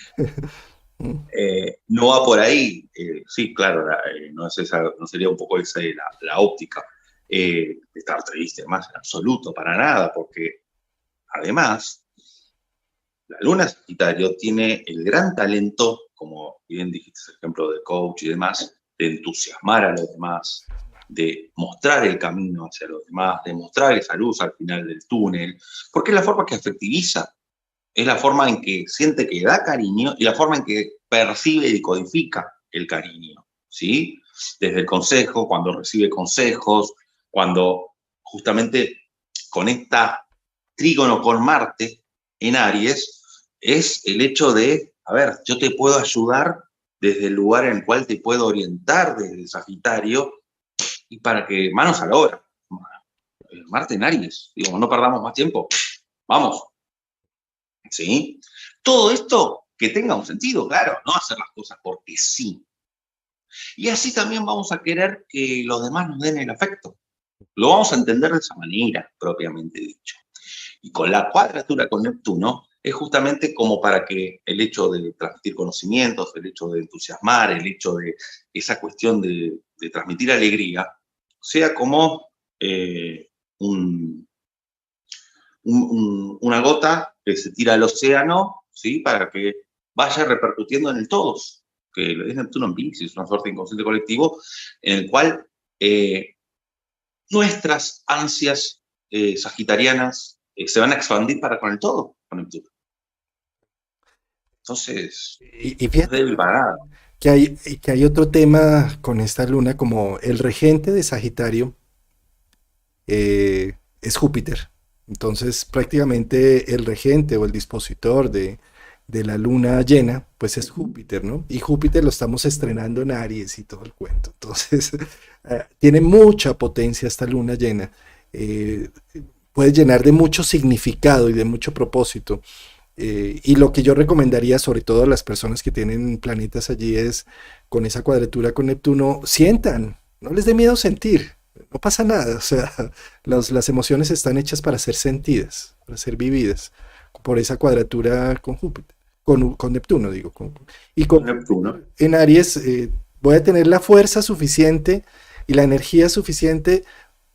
No va por ahí. Sí, claro, no, es esa, no sería un poco esa la óptica. Estar triste, más en absoluto, para nada, porque además, la luna Sagitario tiene el gran talento, como bien dijiste, ejemplo de coach y demás, de entusiasmar a los demás, de mostrar el camino hacia los demás, de mostrar esa luz al final del túnel, porque es la forma que afectiviza, es la forma en que siente que da cariño y la forma en que percibe y codifica el cariño, ¿sí? Desde el consejo, cuando recibe consejos, cuando justamente conecta Trígono con Marte en Aries, es el hecho de, a ver, yo te puedo ayudar desde el lugar en el cual te puedo orientar desde el Sagitario y para que manos a la obra. Marte en Aries, digo, no perdamos más tiempo, vamos, ¿sí? Todo esto que tenga un sentido, claro, no hacer las cosas porque sí. Y así también vamos a querer que los demás nos den el afecto. Lo vamos a entender de esa manera, propiamente dicho. Y con la cuadratura con Neptuno es justamente como para que el hecho de transmitir conocimientos, el hecho de entusiasmar, el hecho de esa cuestión de transmitir alegría, sea como un, una gota que se tira al océano, ¿sí? Para que vaya repercutiendo en el todos, que es Neptuno en Piscis, una suerte de inconsciente colectivo, en el cual nuestras ansias sagitarianas se van a expandir para con el todo, con Neptuno. Entonces, Y no es fíjate débil para nada. que hay otro tema con esta luna, como el regente de Sagitario es Júpiter. Entonces, prácticamente el regente o el dispositor de la luna llena, pues es Júpiter, ¿no? Y Júpiter lo estamos estrenando en Aries y todo el cuento. Entonces, tiene mucha potencia esta luna llena. Eh, Puede llenar de mucho significado y de mucho propósito. Y lo que yo recomendaría, sobre todo a las personas que tienen planetas allí, es con esa cuadratura con Neptuno, sientan, no les dé miedo sentir, no pasa nada, o sea, las emociones están hechas para ser sentidas, para ser vividas, por esa cuadratura con Júpiter, con Neptuno, digo, y con Neptuno. Júpiter en Aries voy a tener la fuerza suficiente y la energía suficiente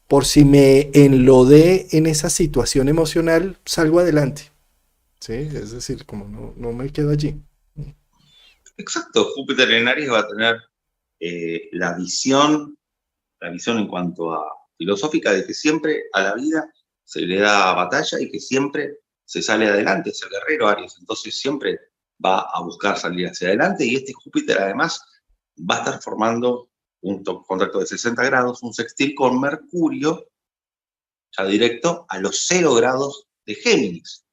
por si me enlodé en esa situación emocional, salgo adelante. Sí, es decir, como no me quedo allí. Exacto, Júpiter en Aries va a tener la visión en cuanto a filosófica de que siempre a la vida se le da batalla y que siempre se sale adelante, es el guerrero Aries, entonces siempre va a buscar salir hacia adelante y este Júpiter además va a estar formando un contacto de 60 grados, un sextil con Mercurio, ya directo a los 0 grados de Géminis.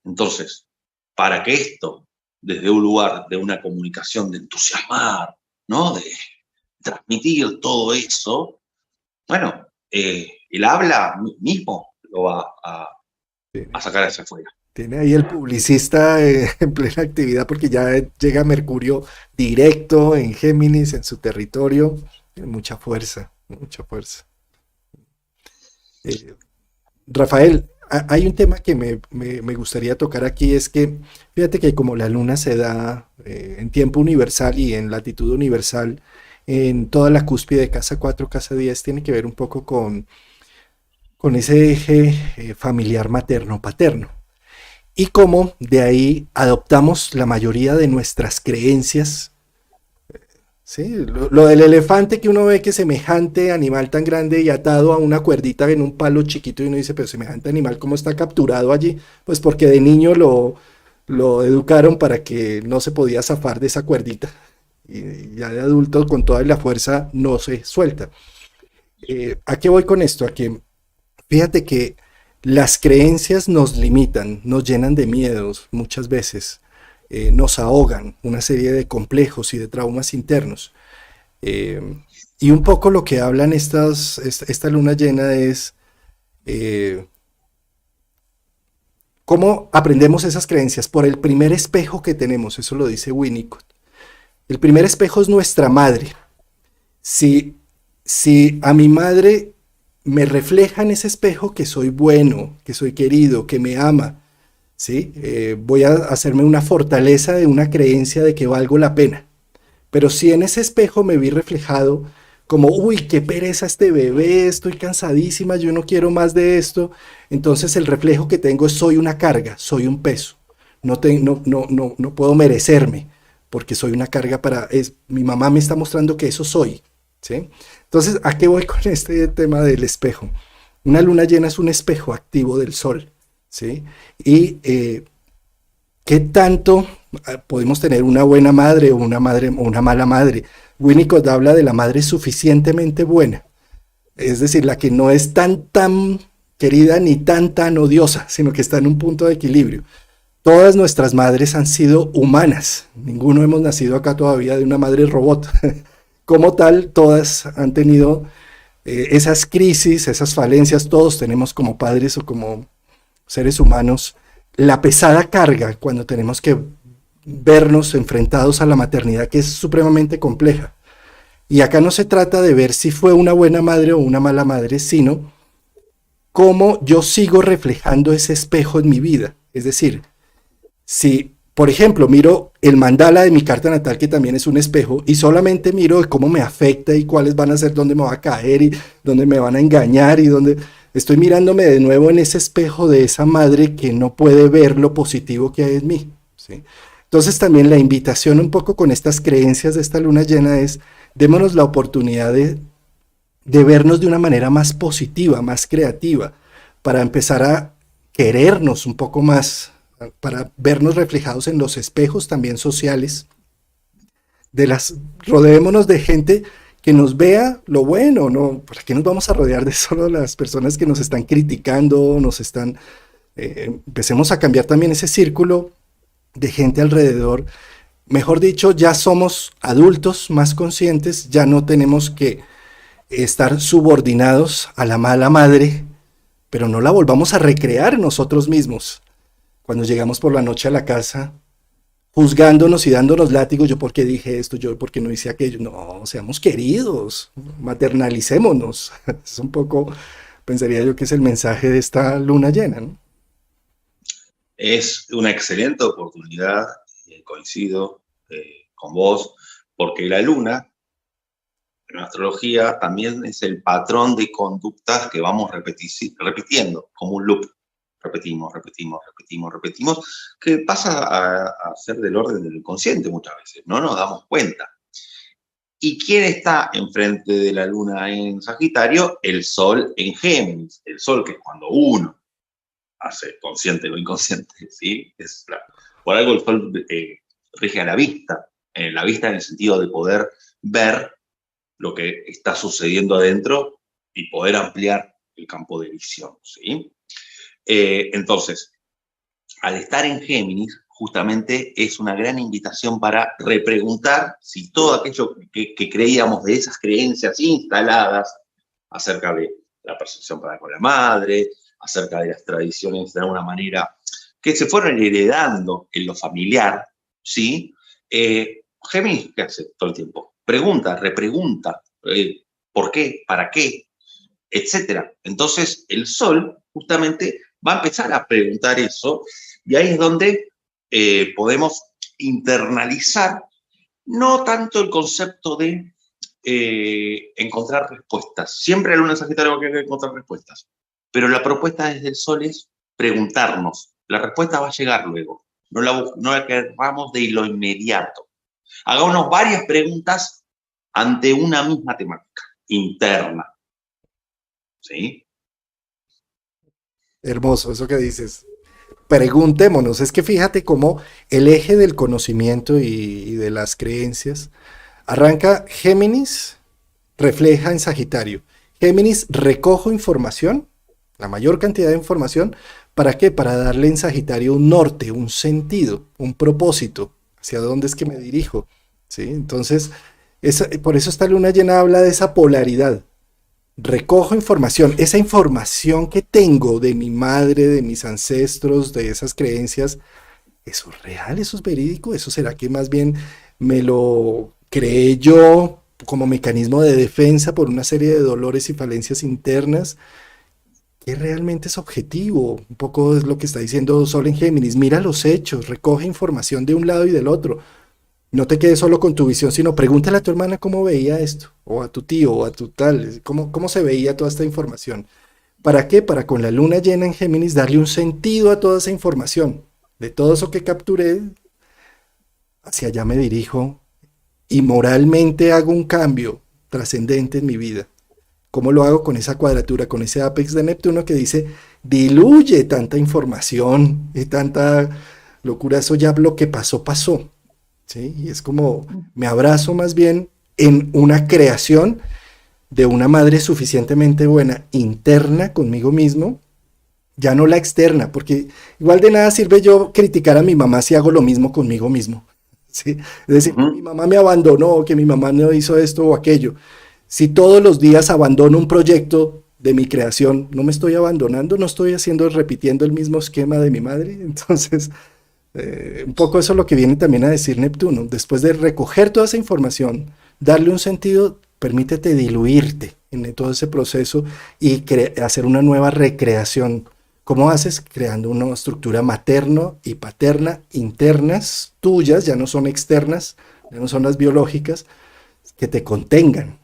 Entonces, para que esto, desde un lugar de una comunicación de entusiasmar, ¿no? De transmitir todo eso, bueno, el habla mismo lo va a Tiene, sacar hacia afuera. tiene ahí el publicista en plena actividad porque ya llega Mercurio directo en Géminis, en su territorio. Tiene mucha fuerza, mucha fuerza. Eh, Rafael, hay un tema que me gustaría tocar aquí, es que fíjate que como la luna se da en tiempo universal y en latitud universal, en toda la cúspide de casa 4 casa 10 tiene que ver un poco con ese eje familiar materno-paterno. Y cómo de ahí adoptamos la mayoría de nuestras creencias. Sí, lo del elefante que uno ve que semejante animal tan grande y atado a una cuerdita en un palo chiquito y uno dice, pero semejante animal, ¿cómo está capturado allí? Pues porque de niño lo educaron para que no se podía zafar de esa cuerdita. Y ya de adulto con toda la fuerza no se suelta. ¿A qué voy con esto? A que fíjate que las creencias nos limitan, nos llenan de miedos muchas veces, nos ahogan una serie de complejos y de traumas internos. Eh, y un poco lo que hablan esta luna llena es eh, cómo aprendemos esas creencias por el primer espejo que tenemos, eso lo dice Winnicott. El primer espejo es nuestra madre. Si, si a mi madre me refleja en ese espejo que soy bueno, que soy querido, que me ama, ¿sí? Voy a hacerme una fortaleza de una creencia de que valgo la pena. Pero si en ese espejo me vi reflejado como, uy, qué pereza este bebé, estoy cansadísima, yo no quiero más de esto, entonces el reflejo que tengo es soy una carga, soy un peso. No puedo merecerme porque soy una carga mi mamá me está mostrando que eso soy, ¿sí? Entonces, ¿a qué voy con este tema del espejo? Una luna llena es un espejo activo del sol, ¿sí? Y ¿qué tanto podemos tener una buena madre o una mala madre? Winnicott habla de la madre suficientemente buena, es decir, la que no es tan querida ni tan odiosa, sino que está en un punto de equilibrio. Todas nuestras madres han sido humanas, ninguno hemos nacido acá todavía de una madre robot. Como tal, todas han tenido esas crisis, esas falencias, todos tenemos como padres o como seres humanos la pesada carga cuando tenemos que vernos enfrentados a la maternidad, que es supremamente compleja. Y acá no se trata de ver si fue una buena madre o una mala madre, sino cómo yo sigo reflejando ese espejo en mi vida. Es decir, si, por ejemplo, miro el mandala de mi carta natal, que también es un espejo, y solamente miro cómo me afecta y cuáles van a ser, dónde me va a caer y dónde me van a engañar y dónde... Estoy mirándome de nuevo en ese espejo de esa madre que no puede ver lo positivo que hay en mí, ¿sí? Entonces también la invitación un poco con estas creencias de esta luna llena es, démonos la oportunidad de vernos de una manera más positiva, más creativa, para empezar a querernos un poco más, para vernos reflejados en los espejos también sociales, rodeémonos de gente que nos vea lo bueno, ¿no? ¿Para qué nos vamos a rodear de solo las personas que nos están criticando, empecemos a cambiar también ese círculo de gente alrededor. Mejor dicho, ya somos adultos más conscientes, ya no tenemos que estar subordinados a la mala madre, pero no la volvamos a recrear nosotros mismos. Cuando llegamos por la noche a la casa, juzgándonos y dándonos látigos, yo por qué dije esto, yo por qué no hice aquello. No, seamos queridos, maternalicémonos. Es un poco, pensaría yo que es el mensaje de esta luna llena, ¿no? Es una excelente oportunidad, coincido con vos, porque la luna en astrología también es el patrón de conductas que vamos repitiendo, como un loop. Repetimos, que pasa a ser del orden del inconsciente muchas veces, no nos damos cuenta. ¿Y quién está enfrente de la luna en Sagitario? El Sol en Géminis. El Sol, que es cuando uno hace consciente lo inconsciente, ¿sí? Por algo el Sol rige a la vista en el sentido de poder ver lo que está sucediendo adentro y poder ampliar el campo de visión, ¿sí? Entonces, al estar en Géminis, justamente es una gran invitación para repreguntar si todo aquello que creíamos de esas creencias instaladas acerca de la percepción para con la madre, acerca de las tradiciones de alguna manera que se fueron heredando en lo familiar, ¿sí? Géminis, ¿qué hace todo el tiempo? Pregunta, repregunta, ¿por qué? ¿Para qué? Etcétera. Entonces, el Sol justamente va a empezar a preguntar eso, y ahí es donde podemos internalizar no tanto el concepto de encontrar respuestas. Siempre el luna en Sagitario va a querer encontrar respuestas, pero la propuesta desde el Sol es preguntarnos. La respuesta va a llegar luego. No la querramos de lo inmediato. Hagámonos varias preguntas ante una misma temática interna. ¿Sí? Hermoso eso que dices. Preguntémonos, es que fíjate cómo el eje del conocimiento y de las creencias arranca Géminis, refleja en Sagitario. Géminis recojo información, la mayor cantidad de información, ¿para qué? Para darle en Sagitario un norte, un sentido, un propósito, hacia dónde es que me dirijo, ¿sí? Entonces, por eso esta luna llena habla de esa polaridad. Recojo información, esa información que tengo de mi madre, de mis ancestros, de esas creencias, ¿eso es real? ¿Eso es verídico? ¿Eso será que más bien me lo creé yo como mecanismo de defensa por una serie de dolores y falencias internas? ¿Qué realmente es objetivo? Un poco es lo que está diciendo Sol en Géminis. Mira los hechos, recoge información de un lado y del otro. No te quedes solo con tu visión, sino pregúntale a tu hermana cómo veía esto, o a tu tío, o a tu tal, cómo se veía toda esta información. ¿Para qué? Para con la luna llena en Géminis darle un sentido a toda esa información. De todo eso que capturé, hacia allá me dirijo y moralmente hago un cambio trascendente en mi vida. ¿Cómo lo hago? Con esa cuadratura, con ese apex de Neptuno que dice, diluye tanta información y tanta locura, eso ya lo que pasó, pasó. ¿Sí? Y es como me abrazo más bien en una creación de una madre suficientemente buena interna conmigo mismo, ya no la externa, porque igual de nada sirve yo criticar a mi mamá si hago lo mismo conmigo mismo. ¿Sí? Es decir, que mi mamá me abandonó, que mi mamá no hizo esto o aquello. Si todos los días abandono un proyecto de mi creación, no me estoy abandonando, no estoy haciendo, repitiendo el mismo esquema de mi madre. Entonces, un poco eso es lo que viene también a decir Neptuno. Después de recoger toda esa información, darle un sentido, permítete diluirte en todo ese proceso y hacer una nueva recreación. ¿Cómo haces? Creando una estructura materno y paterna internas tuyas, ya no son externas, ya no son las biológicas, que te contengan,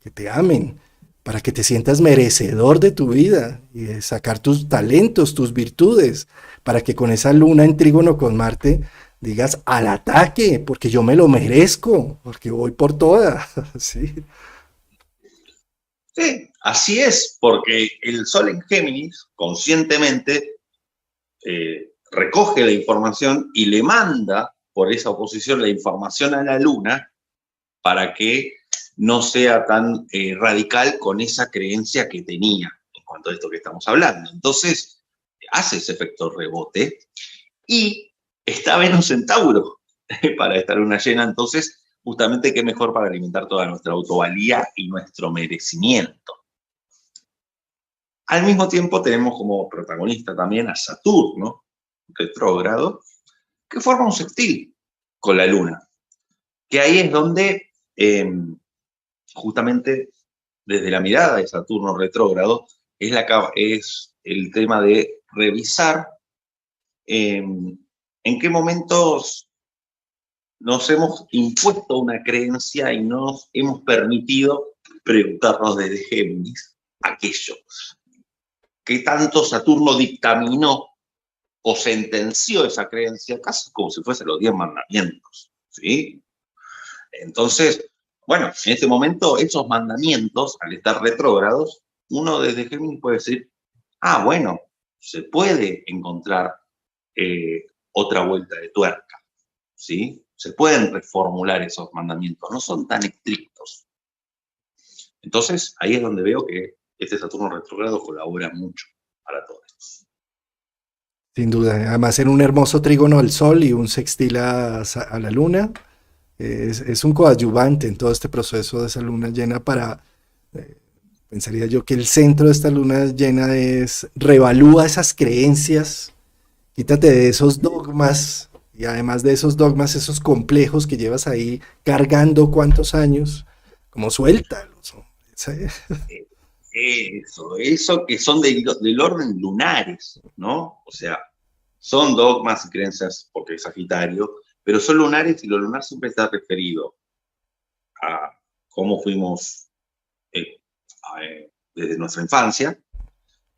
que te amen, para que te sientas merecedor de tu vida y de sacar tus talentos, tus virtudes, para que con esa luna en trígono con Marte digas al ataque, porque yo me lo merezco, porque voy por toda. ¿Sí? Sí, así es, porque el Sol en Géminis conscientemente recoge la información y le manda por esa oposición la información a la Luna para que no sea tan radical con esa creencia que tenía en cuanto a esto que estamos hablando. Entonces, hace ese efecto rebote y está Venus en Tauro para esta luna llena. Entonces, justamente, qué mejor para alimentar toda nuestra autovalía y nuestro merecimiento. Al mismo tiempo, tenemos como protagonista también a Saturno, retrógrado, que forma un sextil con la luna. Que ahí es donde justamente desde la mirada de Saturno retrógrado es el tema de revisar en qué momentos nos hemos impuesto una creencia y nos hemos permitido preguntarnos desde Géminis aquello que tanto Saturno dictaminó o sentenció esa creencia casi como si fuesen los 10 mandamientos, ¿sí? Entonces, bueno, en este momento, esos mandamientos, al estar retrógrados, uno desde Géminis puede decir, ah, bueno, se puede encontrar otra vuelta de tuerca, ¿sí? Se pueden reformular esos mandamientos, no son tan estrictos. Entonces, ahí es donde veo que este Saturno retrógrado colabora mucho para todos. Sin duda, además en un hermoso trígono al Sol y un sextil a la Luna, es un coadyuvante en todo este proceso de esa luna llena para Pensaría yo que el centro de esta luna llena es revalúa esas creencias, quítate de esos dogmas y además de esos dogmas, esos complejos que llevas ahí cargando cuántos años, como suéltalos. ¿Sí? Eh, eso que son del orden lunares, ¿no? O sea, son dogmas y creencias porque es Sagitario, pero son lunares y lo lunar siempre está referido a cómo fuimos desde nuestra infancia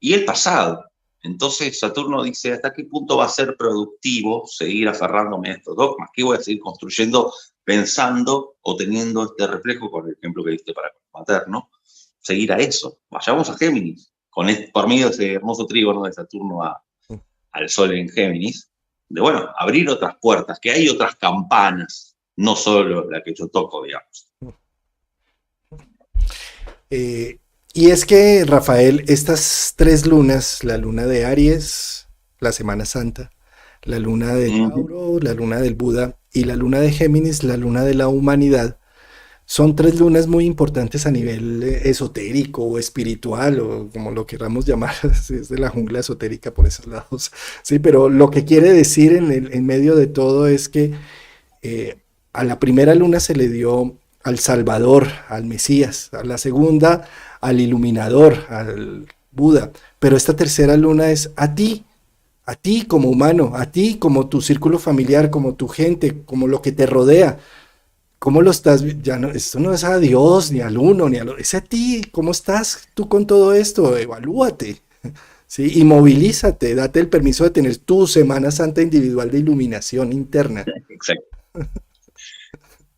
y el pasado. Entonces Saturno dice, ¿hasta qué punto va a ser productivo seguir aferrándome a estos dogmas? ¿Qué voy a seguir construyendo pensando o teniendo este reflejo, con el ejemplo que diste para materno? Seguir a eso. Vayamos a Géminis, por medio de ese hermoso trígono de Saturno al Sol en Géminis, de bueno, abrir otras puertas, que hay otras campanas, no solo la que yo toco, digamos. Eh, y es que, Rafael, estas tres lunas, la luna de Aries, la Semana Santa, la luna de Tauro, la luna del Buda y la luna de Géminis, la luna de la humanidad, son tres lunas muy importantes a nivel esotérico o espiritual o como lo queramos llamar, si es de la jungla esotérica por esos lados. Sí, pero lo que quiere decir en medio de todo es que eh, a la primera luna se le dio al Salvador, al Mesías, a la segunda al Iluminador, al Buda, pero esta tercera luna es a ti como humano, a ti como tu círculo familiar, como tu gente, como lo que te rodea. ¿Cómo lo estás? Ya no, esto no es a Dios, ni al uno, ni al otro, es a ti. ¿Cómo estás tú con todo esto? Evalúate, ¿sí? Y movilízate, date el permiso de tener tu Semana Santa individual de iluminación interna. Exacto.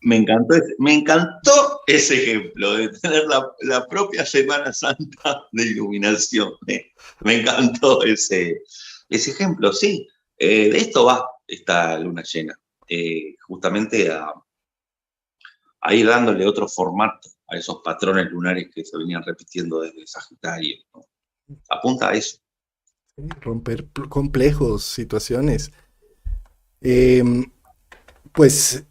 Me encantó ese ejemplo de tener la propia Semana Santa de iluminación. Me encantó ese ejemplo, sí. De esto va esta luna llena. Justamente a ir dándole otro formato a esos patrones lunares que se venían repitiendo desde Sagitario, ¿no? Apunta a eso. ¿Sí? Romper complejos, situaciones. Eh, pues,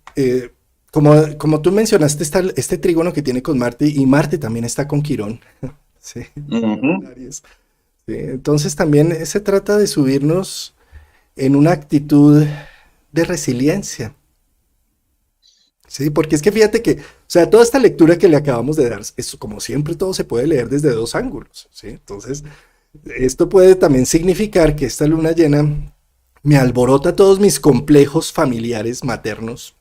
como tú mencionaste, está este trígono que tiene con Marte y Marte también está con Quirón. Sí, Uh-huh. Aries. Sí, entonces también se trata de subirnos en una actitud de resiliencia. Sí, porque es que fíjate que, o sea, toda esta lectura que le acabamos de dar, eso como siempre todo se puede leer desde dos ángulos, ¿sí? Entonces, esto puede también significar que esta luna llena me alborota todos mis complejos familiares maternos,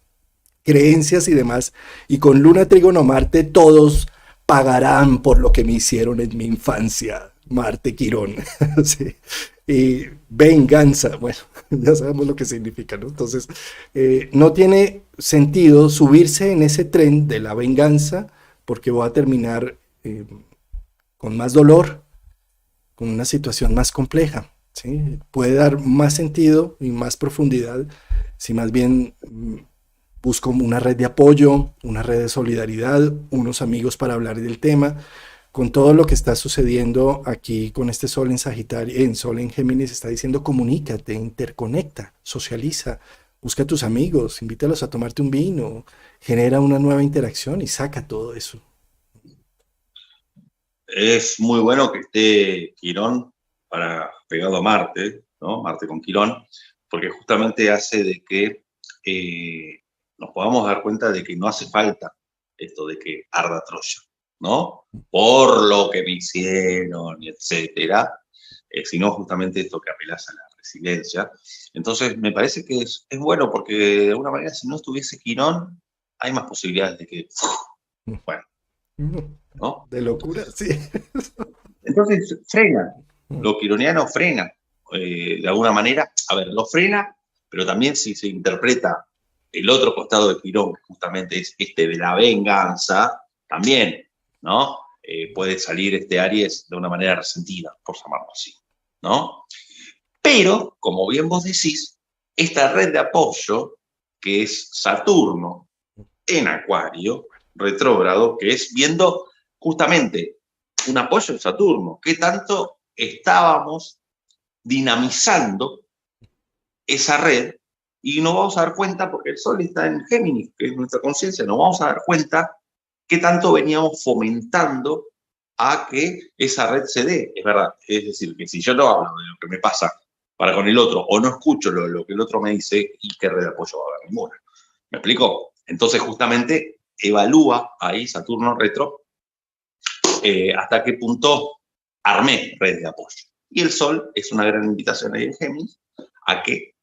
creencias y demás, y con Luna Trígono Marte todos pagarán por lo que me hicieron en mi infancia, Marte Quirón. Sí. Y venganza, bueno, ya sabemos lo que significa, ¿no? Entonces, no tiene sentido subirse en ese tren de la venganza porque voy a terminar con más dolor, con una situación más compleja. ¿Sí? Puede dar más sentido y más profundidad si más bien busco una red de apoyo, una red de solidaridad, unos amigos para hablar del tema. Con todo lo que está sucediendo aquí con este Sol en Sagitario, en Sol en Géminis, está diciendo comunícate, interconecta, socializa, busca a tus amigos, invítalos a tomarte un vino, genera una nueva interacción y saca todo eso. Es muy bueno que esté Quirón pegado a Marte, ¿no? Marte con Quirón, porque justamente hace de que nos podamos dar cuenta de que no hace falta esto de que arda Troya, ¿no? Por lo que me hicieron, etcétera, sino justamente esto que apelas a la resiliencia. Entonces, me parece que es bueno porque de alguna manera, si no estuviese Quirón, hay más posibilidades de que, bueno, ¿no? De locura, sí. Entonces frena, lo quironiano frena, de alguna manera, a ver, lo frena, pero también si se interpreta el otro costado de Quirón, que justamente es este de la venganza, también, ¿no? Puede salir este Aries de una manera resentida, por llamarlo así, ¿no? Pero, como bien vos decís, esta red de apoyo, que es Saturno en Acuario, retrógrado, que es viendo justamente un apoyo en Saturno, qué tanto estábamos dinamizando esa red y nos vamos a dar cuenta, porque el Sol está en Géminis, que es nuestra conciencia, nos vamos a dar cuenta qué tanto veníamos fomentando a que esa red se dé. Es verdad. Es decir, que si yo no hablo de lo que me pasa para con el otro o no escucho lo que el otro me dice, ¿y qué red de apoyo va a haber? Ninguna. ¿Me explico? Entonces, justamente, evalúa ahí Saturno retro hasta qué punto armé red de apoyo. Y el Sol es una gran invitación ahí en Géminis a que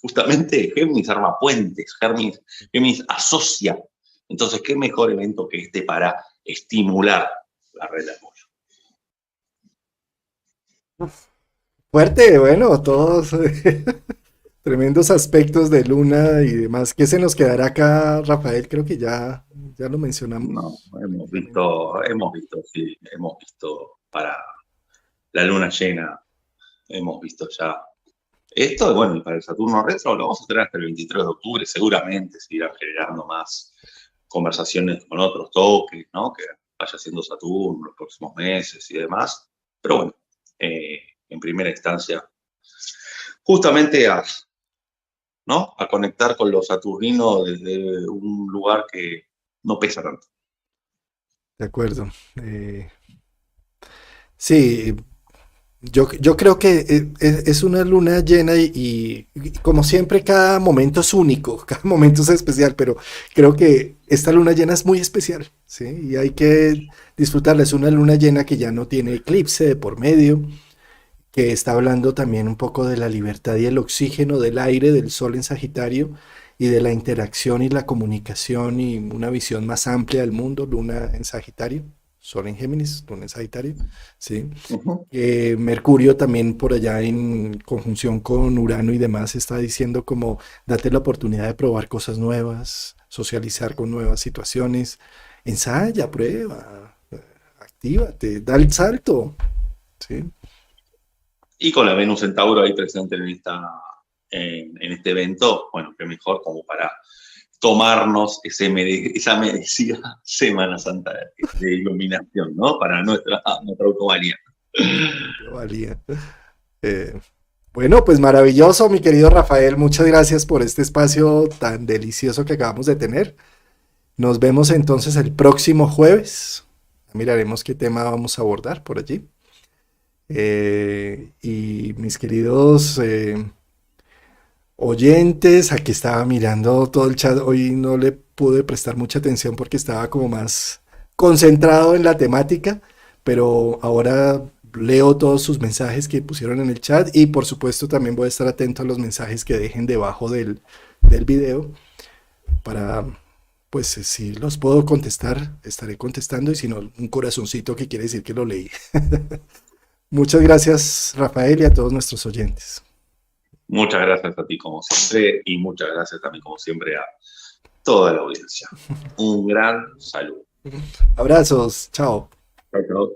justamente Géminis arma puentes, Géminis asocia. Entonces, ¿qué mejor evento que este para estimular la red de apoyo? Fuerte, bueno, todos tremendos aspectos de Luna y demás. ¿Qué se nos quedará acá, Rafael? Creo que ya lo No, mencionamos ampliamente. sí, hemos visto para la luna llena, hemos visto ya esto, bueno, y para el Saturno retro lo vamos a tener hasta el 23 de octubre, seguramente se irán generando más conversaciones con otros toques, ¿no? Que vaya siendo Saturno los próximos meses y demás. Pero bueno, en primera instancia, justamente ¿no? A conectar con los saturninos desde un lugar que no pesa tanto. De acuerdo. Sí, yo creo que es una luna llena y como siempre cada momento es único, cada momento es especial, pero creo que esta luna llena es muy especial, ¿sí? Y hay que disfrutarla. Es una luna llena que ya no tiene eclipse de por medio, que está hablando también un poco de la libertad y el oxígeno del aire del Sol en Sagitario y de la interacción y la comunicación y una visión más amplia del mundo, Luna en Sagitario, Sol en Géminis, Luna en Sagitario, ¿sí? Uh -huh. Mercurio también por allá en conjunción con Urano y demás está diciendo como date la oportunidad de probar cosas nuevas, socializar con nuevas situaciones, ensaya, prueba, actívate, da el salto, ¿sí? Y con la Venus en Tauro ahí presente en este evento, bueno, qué mejor como para tomarnos esa merecida Semana Santa de iluminación, ¿no? Para nuestra autovalía. Valía. Eh, bueno, pues maravilloso, mi querido Rafael. Muchas gracias por este espacio tan delicioso que acabamos de tener. Nos vemos entonces el próximo jueves. Miraremos qué tema vamos a abordar por allí. Y mis queridos oyentes, aquí estaba mirando todo el chat. Hoy no le pude prestar mucha atención porque estaba como más concentrado en la temática, pero ahora leo todos sus mensajes que pusieron en el chat y por supuesto también voy a estar atento a los mensajes que dejen debajo del video para, pues si los puedo contestar, estaré contestando y si no, un corazoncito que quiere decir que lo leí. Muchas gracias, Rafael, y a todos nuestros oyentes. Muchas gracias a ti como siempre y muchas gracias también como siempre a toda la audiencia. Un gran saludo. Abrazos, chao. Chao, chao.